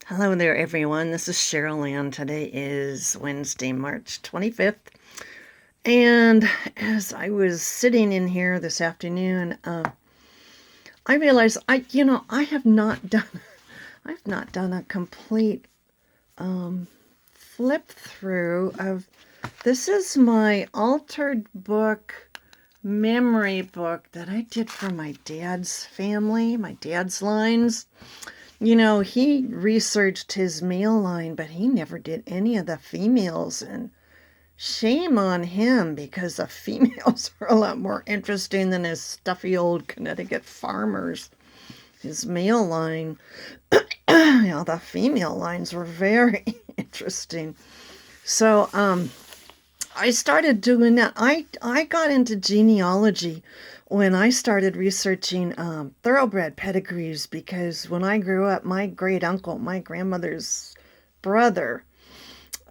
Hello there, everyone. This is Cheryl Ann. Today is Wednesday, March 25th. And as I was sitting in here this afternoon, I realized I have not done, I've not done a complete flip through of. This is my altered book, memory book that I did for my dad's family, my dad's lines. He researched his male line, but he never did any of the females. And shame on him, because the females are a lot more interesting than his stuffy old Connecticut farmers. His male line, the female lines were very interesting. So, I started doing that. I got into genealogy when I started researching thoroughbred pedigrees, because when I grew up, my great uncle, my grandmother's brother,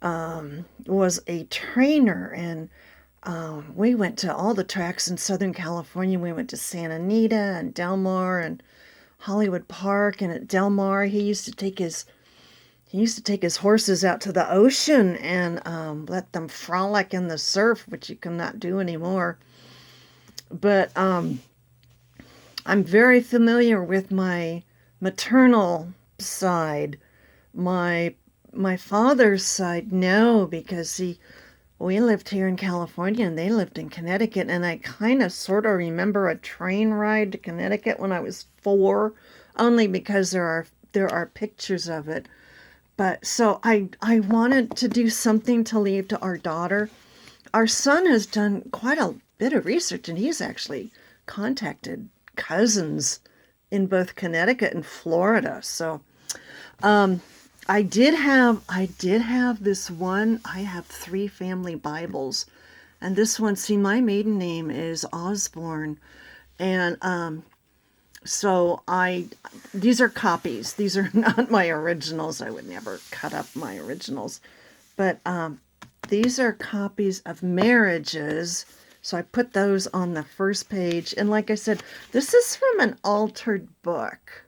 was a trainer, and we went to all the tracks in Southern California. We went to Santa Anita and Del Mar and Hollywood Park, and at Del Mar, he used to take his horses out to the ocean and let them frolic in the surf, which you cannot do anymore. But I'm very familiar with my maternal side. My father's side, no, because we lived here in California and they lived in Connecticut, and I kind of sort of remember a train ride to Connecticut when I was 4, only because there are pictures of it. But so I wanted to do something to leave to our daughter. Our son has done quite a bit of research, and he's actually contacted cousins in both Connecticut and Florida. So I did have this one. I have 3 family Bibles, and this one, see, my maiden name is Osborne, and so these are copies. These are not my originals. I would never cut up my originals. But these are copies of marriages. So I put those on the first page. And like I said, this is from an altered book.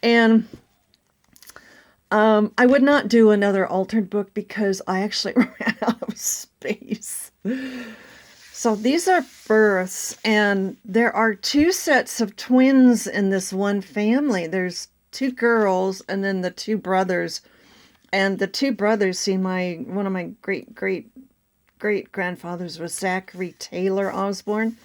And I would not do another altered book because I actually ran out of space. So these are births, and there are 2 sets of twins in this one family. There's 2 girls and then the 2 brothers. And the 2 brothers, see, one of my great grandfathers was Zachary Taylor Osborne,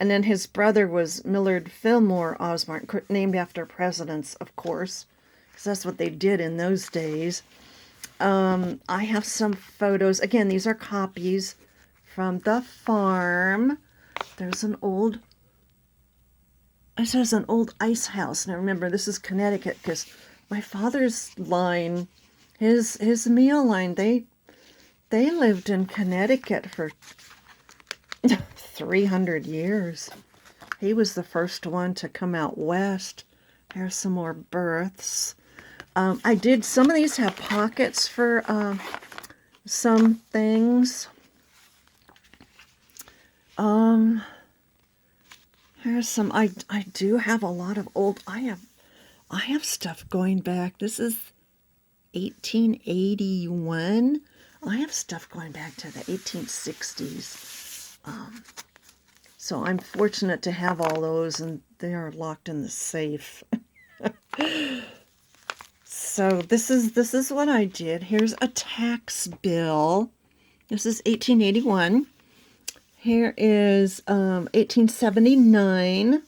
and then his brother was Millard Fillmore Osborne, named after presidents, of course, because that's what they did in those days. I have some photos. Again, these are copies from the farm. It says an old ice house. Now remember, this is Connecticut, because my father's line, his meal line, they lived in Connecticut for 300 years. He was the first one to come out west. Here's some more births. Some of these have pockets for some things. Here's some. I do have a lot of old. I have stuff going back. This is 1881. I have stuff going back to the 1860s. So I'm fortunate to have all those, and they are locked in the safe. So this is what I did. Here's a tax bill. This is 1881. Here is 1879.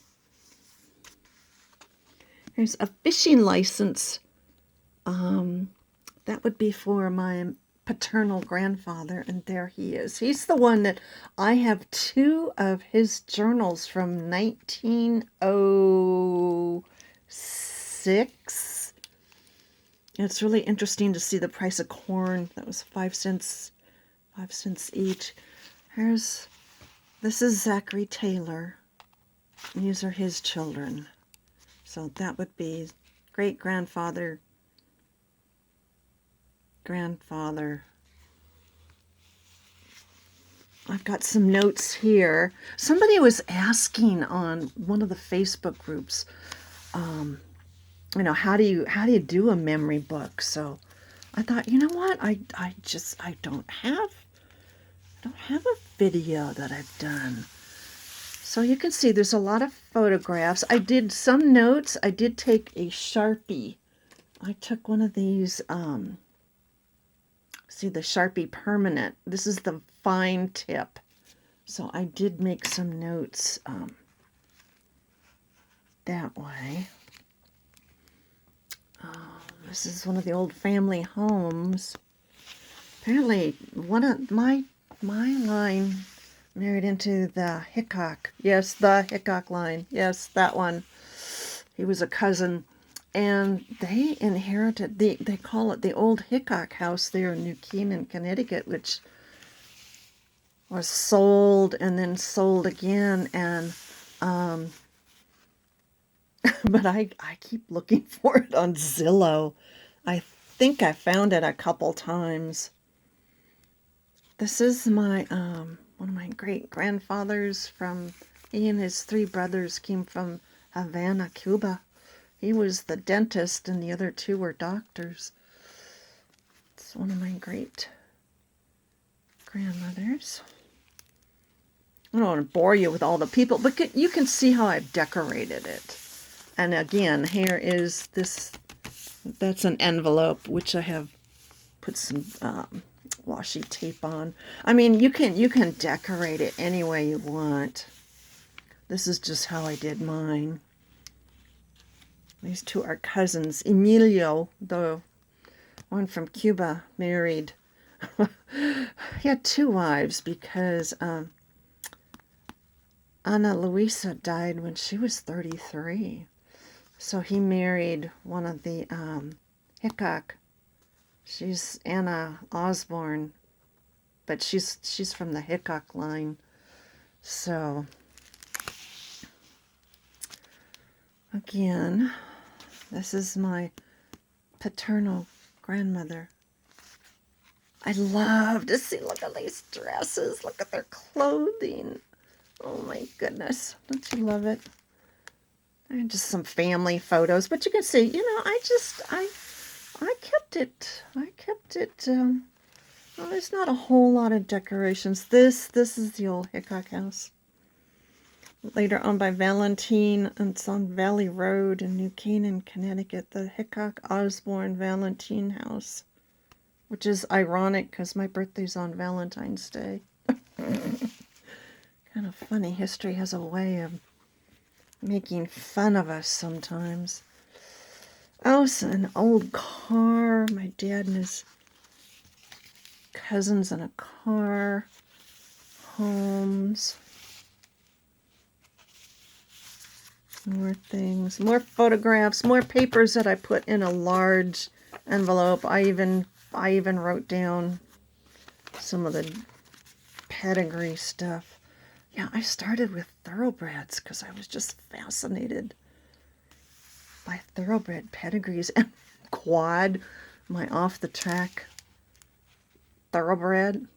Here's a fishing license. That would be for my paternal grandfather, and there he is. He's the one that I have 2 of his journals from 1906. It's really interesting to see the price of corn. That was 5 cents each. This is Zachary Taylor. These are his children. So that would be great-grandfather, grandfather. I've got some notes here. Somebody was asking on one of the Facebook groups how do you do a memory book? So I thought, you know what? I don't have a video that I've done. So you can see there's a lot of photographs. I did some notes. I did take a Sharpie. I took one of these, see the Sharpie Permanent. This is the fine tip. So I did make some notes that way. This is one of the old family homes. Apparently, one of my line married into the Hickok. Yes, the Hickok line. Yes, that one. He was a cousin. And they inherited, they call it the old Hickok house there in New Canaan, Connecticut, which was sold and then sold again. And but I keep looking for it on Zillow. I think I found it a couple times. This is my one of my great grandfathers from, he and his 3 brothers came from Havana, Cuba. He was the dentist and the other 2 were doctors. It's one of my great grandmothers. I don't want to bore you with all the people, but you can see how I've decorated it. And again, here is this, that's an envelope, which I have put some washi tape on. I mean, you can decorate it any way you want. This is just how I did mine. These 2 are cousins. Emilio, the one from Cuba, married. He had 2 wives because Ana Luisa died when she was 33. So he married one of the Hickok. She's Anna Osborne, but she's from the Hickok line. So again, this is my paternal grandmother. I love to see, look at these dresses, look at their clothing. Oh my goodness, don't you love it? And just some family photos, but you can see, I kept it, well, there's not a whole lot of decorations. This is the old Hickok house. Later owned by Valentine, and it's on Valley Road in New Canaan, Connecticut, the Hickok Osborne Valentine house, which is ironic because my birthday's on Valentine's Day. Kind of funny. History has a way of making fun of us sometimes. Oh, so an old car. My dad and his cousins in a car. Homes. More things. More photographs. More papers that I put in a large envelope. I even wrote down some of the pedigree stuff. Yeah, I started with thoroughbreds because I was just fascinated by thoroughbred pedigrees. And Quad, my off-the-track thoroughbred.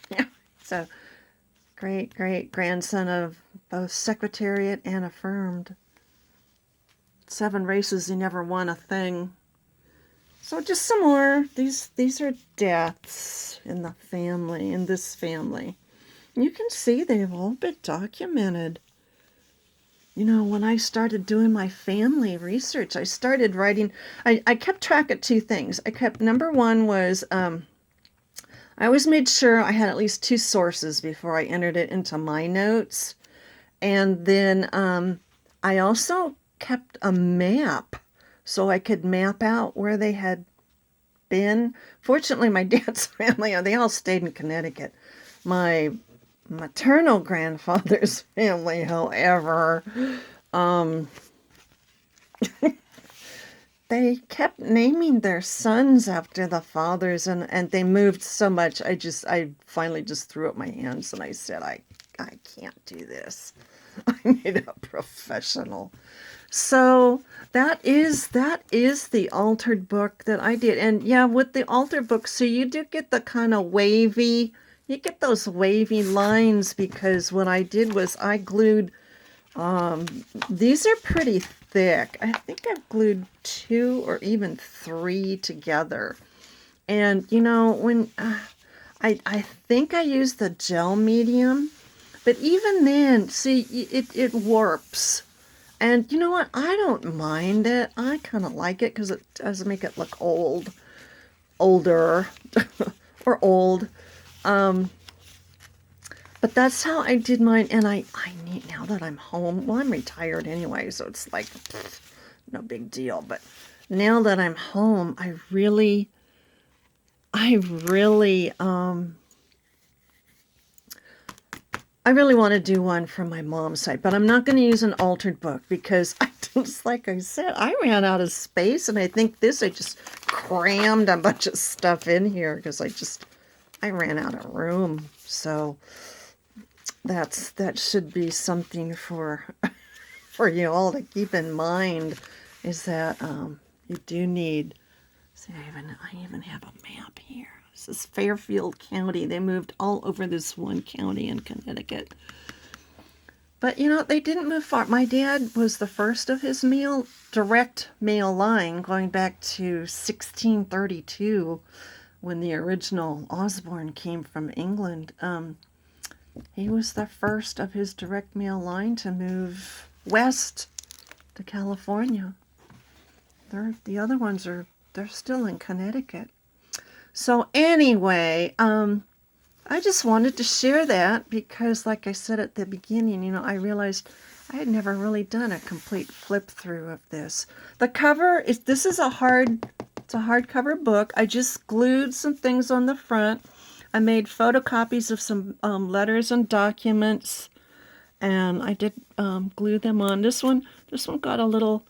Yeah, so great-great-grandson of both Secretariat and Affirmed. 7 races, he never won a thing. So just some more. These are deaths in the family, in this family. You can see they've all been documented. When I started doing my family research, I started writing. I kept track of 2 things. Number 1 was, I always made sure I had at least 2 sources before I entered it into my notes. And then I also kept a map so I could map out where they had been. Fortunately, my dad's family, they all stayed in Connecticut. My maternal grandfather's family, however, they kept naming their sons after the fathers, and they moved so much. I finally just threw up my hands and I said, I can't do this. I need a professional. So that is the altered book that I did. And yeah, with the altered book, so you do get the kind of wavy, you get those wavy lines, because what I did was I glued, these are pretty thick. I think I've glued 2 or even 3 together. And you know, when I think I used the gel medium, but even then, see, it warps. And you know what? I don't mind it. I kind of like it because it does make it look older, or old. But that's how I did mine. And I need, now that I'm home, well, I'm retired anyway, so it's like, no big deal. But now that I'm home, I really want to do one from my mom's side, but I'm not going to use an altered book because just like I said, I ran out of space, and I think I just crammed a bunch of stuff in here because I ran out of room. So that should be something for for you all to keep in mind, is that you do need. See, I even have a map here. This is Fairfield County. They moved all over this one county in Connecticut. But, you know, they didn't move far. My dad was the first of his direct mail line, going back to 1632, when the original Osborne came from England. He was the first of his direct mail line to move west to California. The other ones they're still in Connecticut. So anyway, I just wanted to share that because, like I said at the beginning, you know, I realized I had never really done a complete flip through of this. The cover this is it's a hardcover book. I just glued some things on the front. I made photocopies of some letters and documents, and I did glue them on. This one got a little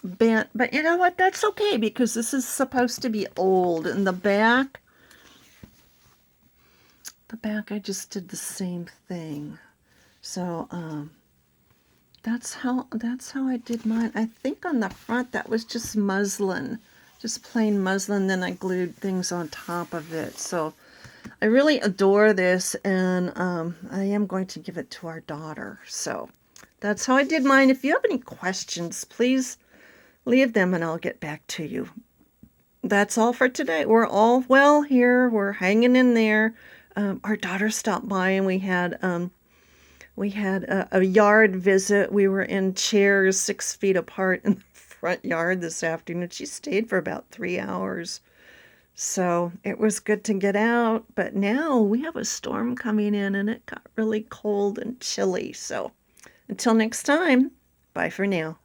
bent, but you know what? That's okay because this is supposed to be old. And the back I just did the same thing. So that's how I did mine. I think on the front that was just muslin, just plain muslin. Then I glued things on top of it. So I really adore this, and I am going to give it to our daughter. So that's how I did mine. If you have any questions, please leave them and I'll get back to you. That's all for today. We're all well here. We're hanging in there. Our daughter stopped by, and we had a yard visit. We were in chairs 6 feet apart in the front yard this afternoon. She stayed for about 3 hours. So it was good to get out. But now we have a storm coming in, and it got really cold and chilly. So until next time, bye for now.